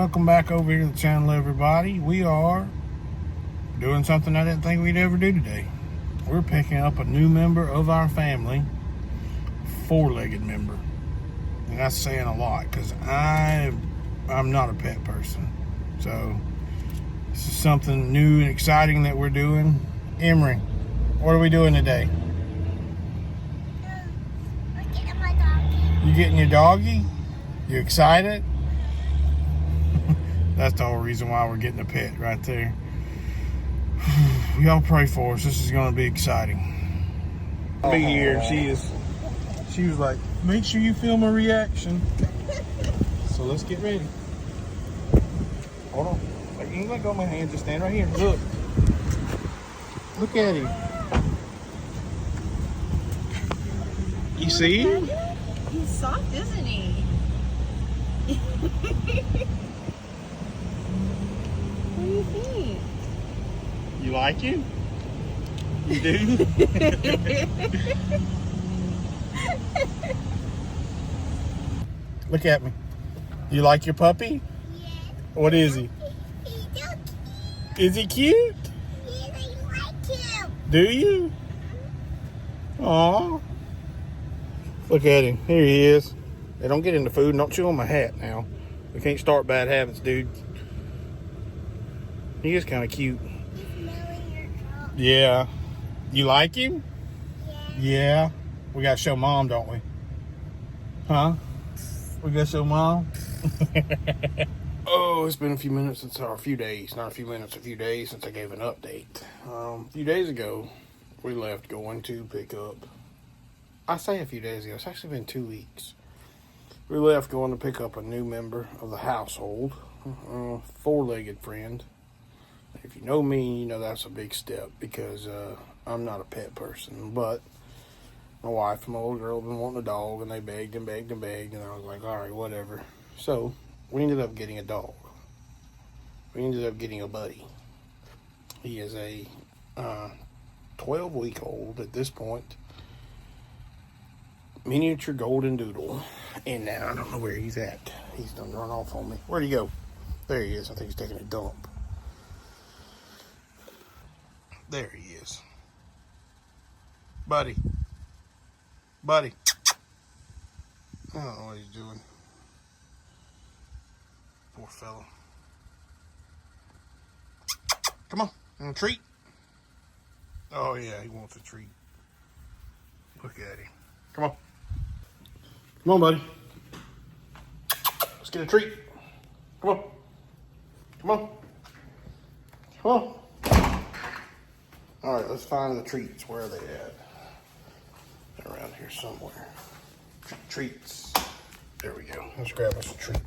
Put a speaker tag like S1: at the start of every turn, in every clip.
S1: welcome back over here to the channel, everybody. We are doing something I didn't think we'd ever do today. We're picking up a new member of our family, four-legged member. And that's saying a lot because I'm not a pet person. So this is something new and exciting that we're doing. Emery, what are we doing today?
S2: I'm getting my doggy.
S1: You getting your doggy? You excited? That's the whole reason why we're getting a pet right there. Y'all pray for us. This is going to be exciting. Be here. She was like, make sure you film a reaction. So let's get ready. Hold on. Like, you ain't let go of my hand. Just stand right here. Look. Look at him. You see him?
S3: He's soft, isn't he? What do you think?
S1: You like him? You do? Look at me. You like your puppy?
S2: Yeah.
S1: What is he?
S2: He's so cute.
S1: Is he cute?
S2: Yeah, I like him.
S1: Do you? Aw. Look at him. Here he is. Hey, don't get into food and don't chew on my hat now. We can't start bad habits, dude. He is kind of cute.
S2: He's smelling your coat.
S1: Yeah. You like him?
S2: Yeah.
S1: Yeah. We got to show Mom, don't we? Huh? We got to show Mom? Oh, it's been a few minutes since, or a few days, not a few minutes, a few days since I gave an update. A few days ago, we left going to pick up, I say a few days ago, it's actually been 2 weeks. We left going to pick up a new member of the household, a four-legged friend. If you know me, you know that's a big step because I'm not a pet person, but my wife and my little girl have been wanting a dog, and they begged and begged and begged, and I was like, all right, whatever. So we ended up getting a dog. We ended up getting a buddy. He is a 12-week-old at this point, miniature golden doodle. And now I don't know where he's at. He's done run off on me. Where'd he go? There he is. I think he's taking a dump. There he is. Buddy. Buddy. I don't know what he's doing. Poor fella. Come on. You want a treat? Oh, yeah, he wants a treat. Look at him. Come on. Come on, buddy. Let's get a treat. Come on. Come on. Come on. All right, let's find the treats. Where are they at? They're around here somewhere. Treats. There we go. Let's grab us a treat.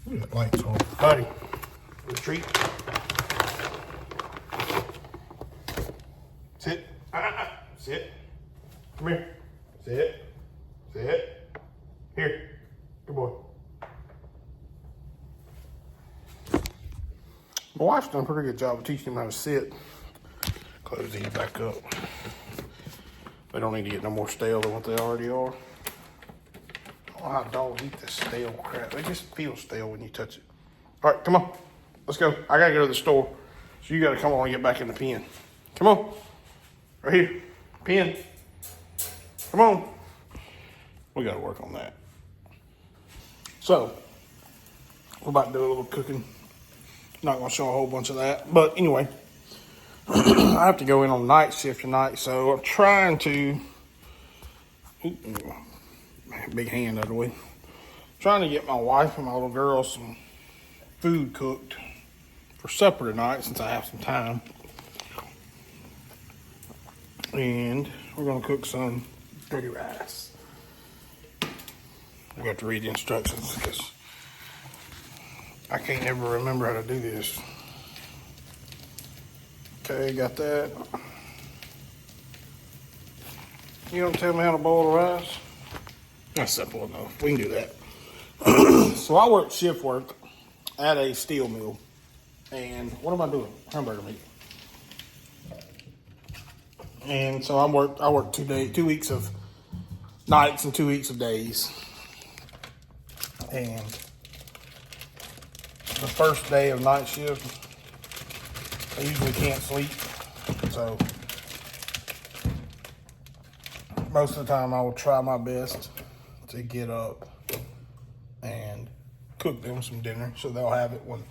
S1: Ooh, that light's on. Buddy, a treat. Sit. Sit. Come here. Sit. Sit. Here. Good boy. My wife's done a pretty good job of teaching him how to sit. Close these back up. They don't need to get no more stale than what they already are. I don't know how dogs eat this stale crap. They just feel stale when you touch it. All right, come on. Let's go. I gotta go to the store. So you gotta come on and get back in the pen. Come on. Right here. Pen. Come on. We gotta work on that. So, we're about to do a little cooking. Not gonna show a whole bunch of that. But anyway, I have to go in on night shift tonight. So I'm trying to, big hand out of the way. Trying to get my wife and my little girl some food cooked for supper tonight since I have some time. And we're gonna cook some dirty rice. We have to read the instructions because I can't ever remember how to do this. Okay, got that. You don't tell me how to boil the rice? That's simple enough. We can do that. So I work shift work at a steel mill. And what am I doing? Hamburger meat. And so I work 2 weeks of nights and 2 weeks of days. And the first day of night shift, I usually can't sleep. So most of the time I will try my best to get up and cook them some dinner so they'll have it when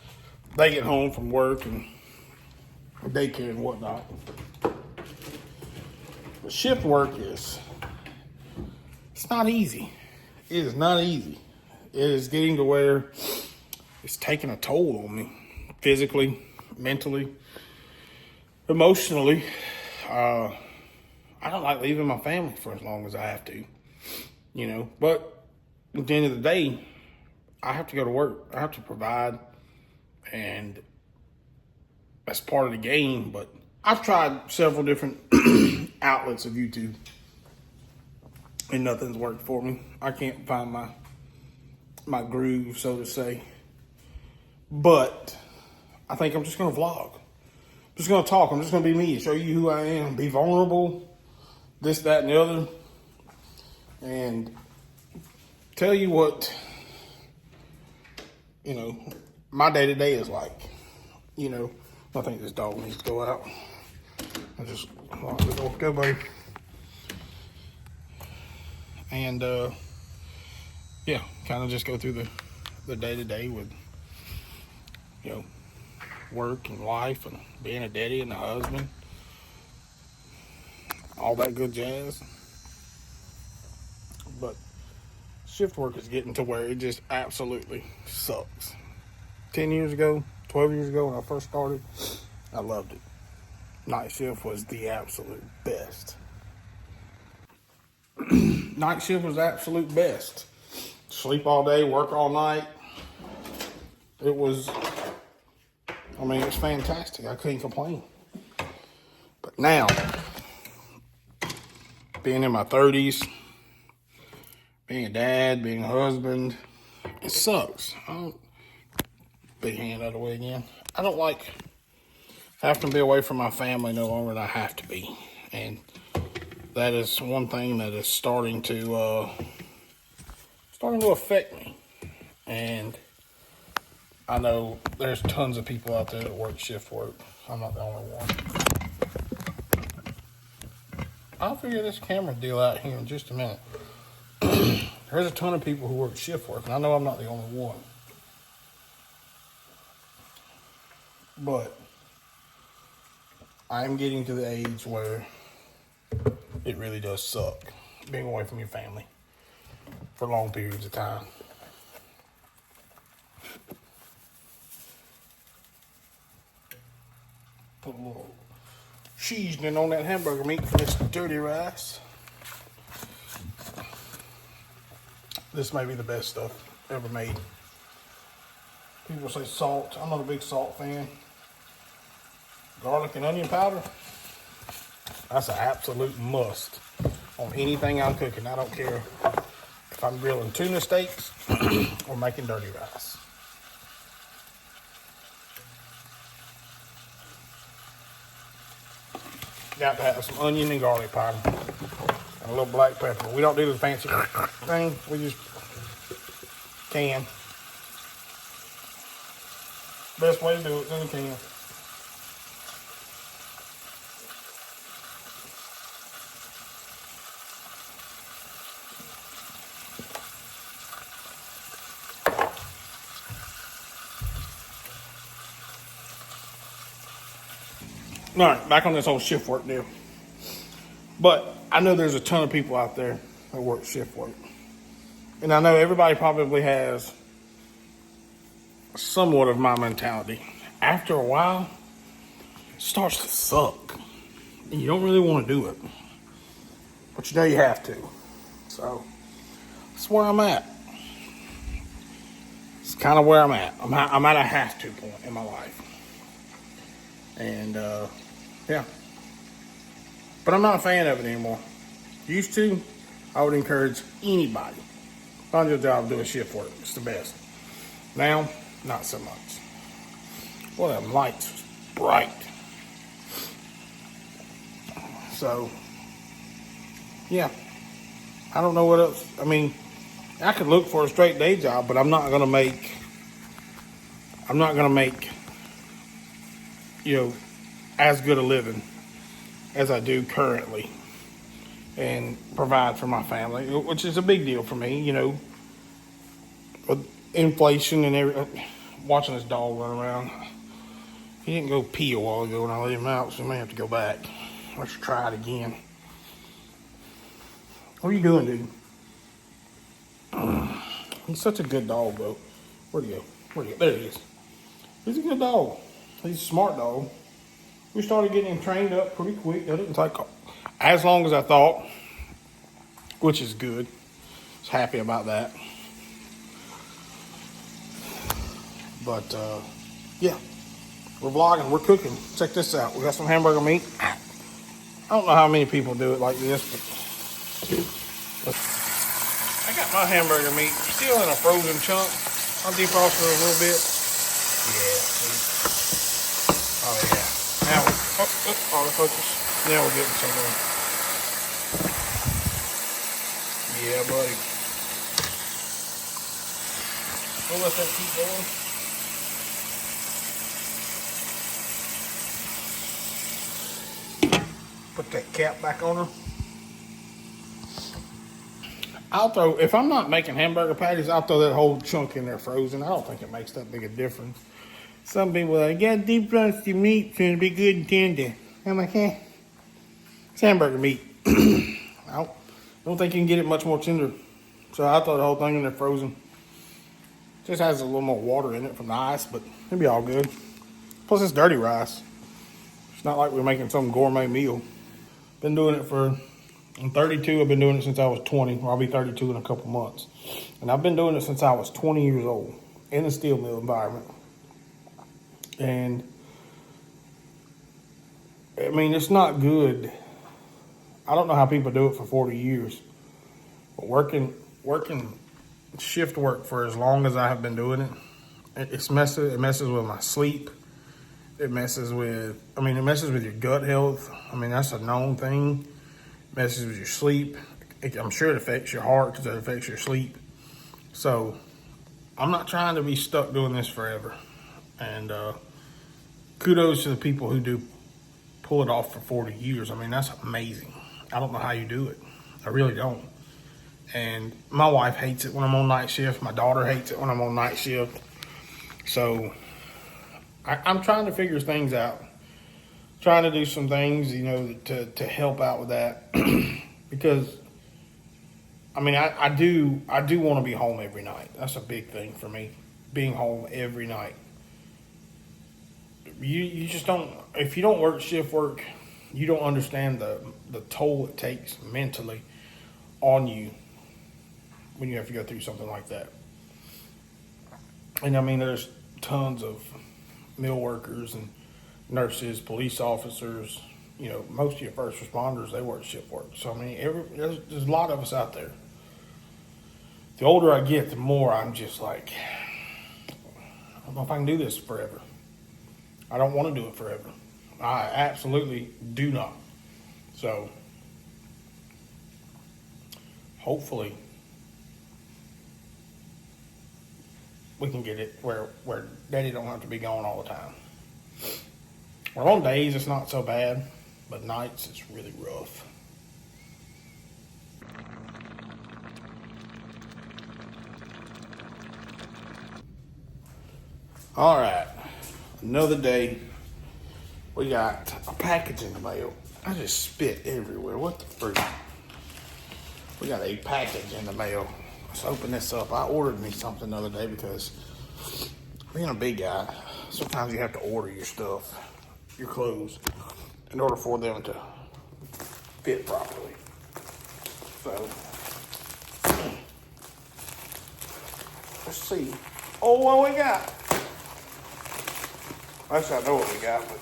S1: they get home from work and daycare and whatnot. But shift work it's not easy. It is not easy. It is getting to where it's taking a toll on me physically, mentally, emotionally. I don't like leaving my family for as long as I have to, you know. But at the end of the day, I have to go to work. I have to provide, and that's part of the game. But I've tried several different outlets of YouTube, and nothing's worked for me. I can't find my groove, so to say. But I think I'm just gonna vlog. I'm just gonna talk. I'm just gonna be me, show you who I am, be vulnerable, this, that, and the other, and tell you what, you know, my day-to-day is like. You know, I think this dog needs to go out. I just lock the door. Go, buddy. And yeah, kind of just go through the day-to-day with, you know, work and life and being a daddy and a husband, all that good jazz. But shift work is getting to where it just absolutely sucks. 10 years ago, 12 years ago when I first started, I loved it. Night shift was the absolute best. Night shift was the absolute best. Sleep all day, work all night. It was fantastic. I couldn't complain. But now, being in my 30s, being a dad, being a husband, it sucks. Big hand out of the way again. I don't like having to be away from my family no longer than I have to be. And that is one thing that is starting to affect me. And I know there's tons of people out there that work shift work. I'm not the only one. I'll figure this camera deal out here in just a minute. There's a ton of people who work shift work, and I know I'm not the only one. But I'm getting to the age where it really does suck being away from your family for long periods of time. Put a little seasoning on that hamburger meat for this dirty rice. This may be the best stuff ever made. People say salt. I'm not a big salt fan. Garlic and onion powder, that's an absolute must on anything I'm cooking. I don't care if I'm grilling tuna steaks or making dirty rice. Got to have some onion and garlic powder and a little black pepper. We don't do the fancy thing. We just can. Best way to do it, then you can. All right, back on this whole shift work deal. But I know there's a ton of people out there that work shift work. And I know everybody probably has somewhat of my mentality. After a while, it starts to suck. And you don't really want to do it. But you know you have to. So, that's where I'm at. It's kind of where I'm at. I'm at a have to point in my life. And, yeah. But I'm not a fan of it anymore. Used to, I would encourage anybody. Find your job, do a shift work. It's the best. Now, not so much. Well, them lights was bright. So, yeah. I don't know what else. I mean, I could look for a straight day job, but I'm not going to make I'm not gonna make, as good a living as I do currently and provide for my family, which is a big deal for me, with inflation and everything. Watching this dog run around. He didn't go pee a while ago when I let him out, so I may have to go back. Let's try it again. What are you doing, dude? He's such a good dog, though. Where'd he go? There he is. He's a good dog. He's a smart dog. We started getting him trained up pretty quick. That didn't take as long as I thought, which is good. I was happy about that. But, yeah. We're vlogging. We're cooking. Check this out. We got some hamburger meat. I don't know how many people do it like this, but I got my hamburger meat still in a frozen chunk. I'll defrost it a little bit. Yeah. Oh, yeah. Now we're, autofocus. Now we're getting somewhere. Yeah, buddy. We'll let that keep going. Put that cap back on her. If I'm not making hamburger patties, I'll throw that whole chunk in there frozen. I don't think it makes that big a difference. Some people are like, you gotta defrost your meat so it'll be good and tender. I'm like, it's hamburger meat. I don't think you can get it much more tender. So I throw the whole thing in there frozen. Just has a little more water in it from the ice, but it'll be all good. Plus it's dirty rice. It's not like we're making some gourmet meal. Been doing it I'm 32. I've been doing it since I was 20. Well, I'll be 32 in a couple months. And I've been doing it since I was 20 years old in a steel mill environment. And, I mean, it's not good. I don't know how people do it for 40 years. But working shift work for as long as I have been doing it, it messes with my sleep. It messes with your gut health. I mean, that's a known thing. It messes with your sleep. I'm sure it affects your heart because it affects your sleep. So I'm not trying to be stuck doing this forever. And kudos to the people who do pull it off for 40 years. I mean, that's amazing. I don't know how you do it. I really don't. And my wife hates it when I'm on night shift. My daughter hates it when I'm on night shift. So I'm trying to figure things out. Trying to do some things, to help out with that. Because, I mean, I do want to be home every night. That's a big thing for me. Being home every night. You just don't, if you don't work shift work, you don't understand the toll it takes mentally on you when you have to go through something like that. And I mean, there's tons of mill workers and nurses, police officers, most of your first responders, they work shift work. So, I mean, there's a lot of us out there. The older I get, the more I'm just like, I don't know if I can do this forever. I don't want to do it forever. I absolutely do not. So, hopefully, we can get it where Daddy don't have to be gone all the time. Well, on days it's not so bad, but nights it's really rough. All right, another day. We got a package in the mail. I just spit everywhere. What the freak? We got a package in the mail. Let's open this up. I ordered me something the other day because being a big guy, sometimes you have to order your stuff, your clothes, in order for them to fit properly. So, let's see. Oh, what we got? Actually, I know what we got, but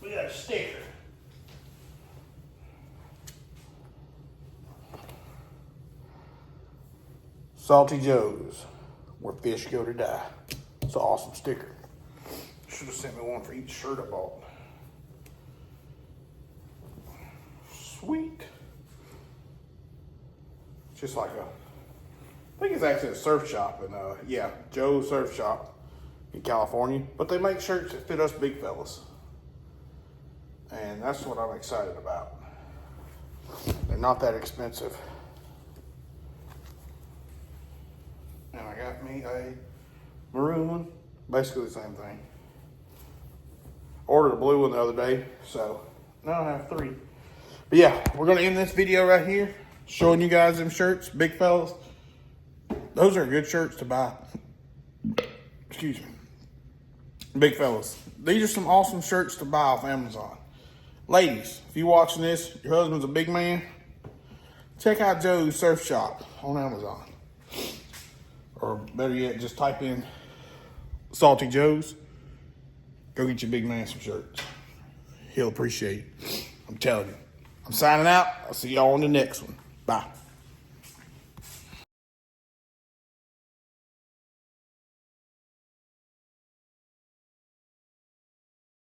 S1: we got a sticker. Salty Joe's, where fish go to die. It's an awesome sticker. Should have sent me one for each shirt I bought. Sweet. Just like I think it's actually a surf shop in, yeah, Joe's Surf Shop in California. But they make shirts that fit us big fellas. And that's what I'm excited about. They're not that expensive. And I got me a maroon one, basically the same thing. Ordered a blue one the other day, so now I have 3. But yeah, we're gonna end this video right here, showing you guys them shirts, big fellas. Those are good shirts to buy. Excuse me. Big fellas. These are some awesome shirts to buy off Amazon. Ladies, if you're watching this, your husband's a big man, check out Joe's Surf Shop on Amazon. Or better yet, just type in Salty Joe's. Go get your big man some shirts. He'll appreciate it. I'm telling you. I'm signing out. I'll see y'all on the next one. Bye.